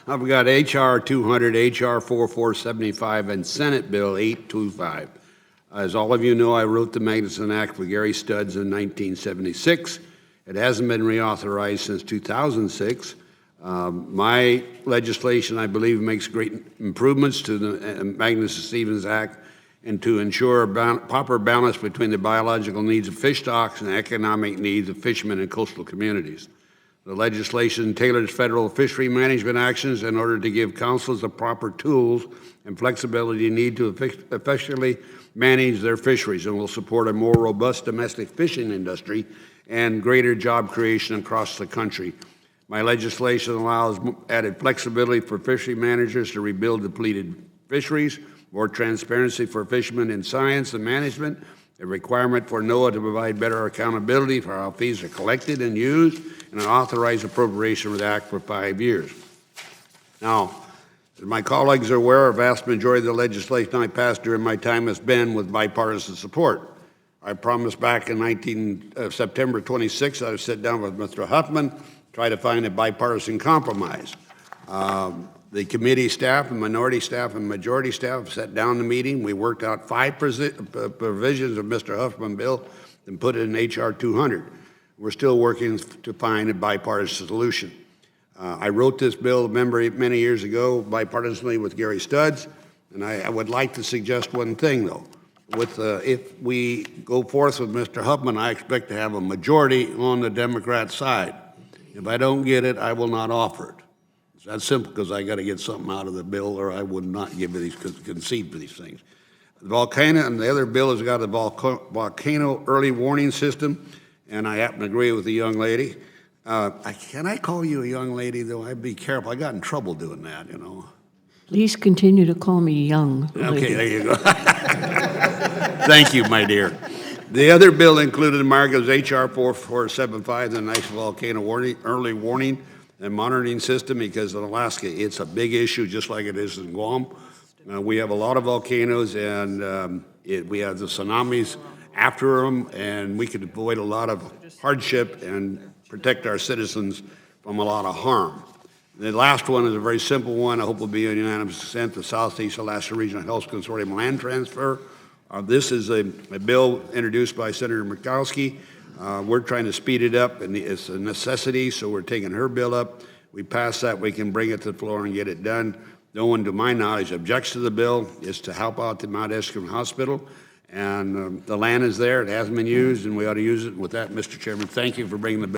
I've got H.R. 200, H.R. 4475, and Senate Bill 825. As all of you know, I wrote the Magnuson Act with Gary Studs in 1976. It hasn't been reauthorized since 2006. My legislation, I believe, makes great improvements to the Magnuson-Stevens Act and to ensure a proper balance between the biological needs of fish stocks and the economic needs of fishermen and coastal communities. The legislation tailors federal fishery management actions in order to give councils the proper tools and flexibility need to effectively manage their fisheries, and will support a more robust domestic fishing industry and greater job creation across the country. My legislation allows added flexibility for fishery managers to rebuild depleted fisheries, more transparency for fishermen in science and management, a requirement for NOAA to provide better accountability for how fees are collected and used, and an authorized appropriation of the Act for 5 years. Now, as my colleagues are aware, a vast majority of the legislation I passed during my time has been with bipartisan support. I promised back in September 26 I would sit down with Mr. Huffman, try to find a bipartisan compromise. The committee staff and minority staff and majority staff sat down in the meeting. We worked out 5 provisions of Mr. Huffman's bill and put it in H.R. 200. We're still working to find a bipartisan solution. I wrote this bill, many years ago, bipartisanly with Gary Studs, and I would like to suggest one thing, though. If we go forth with Mr. Huffman, I expect to have a majority on the Democrat side. If I don't get it, I will not offer it. It's that simple, because I got to get something out of the bill, or I would not give these concede for these things. The volcano, and the other bill has got a volcano early warning system, and I happen to agree with the young lady. Can I call you a young lady, though? I'd be careful. I got in trouble doing that, you know. Please continue to call me young. Okay, there you go. Thank you, my dear. The other bill included in America's H.R. 4475, the National Volcano Early Warning and Monitoring System, because in Alaska, it's a big issue, just like it is in Guam. We have a lot of volcanoes, and we have the tsunamis after them, and we could avoid a lot of hardship and protect our citizens from a lot of harm. The last one is a very simple one. I hope will be a unanimous consent. The Southeast Alaska Regional Health Consortium land transfer. This is a bill introduced by Senator Murkowski. We're trying to speed it up, and it's a necessity, so we're taking her bill up. We pass that, we can bring it to the floor and get it done. No one, to my knowledge, objects to the bill. It's to help out the Mount Eskimo Hospital. And the land is there. It hasn't been used, and we ought to use it. With that, Mr. Chairman, thank you for bringing the bill.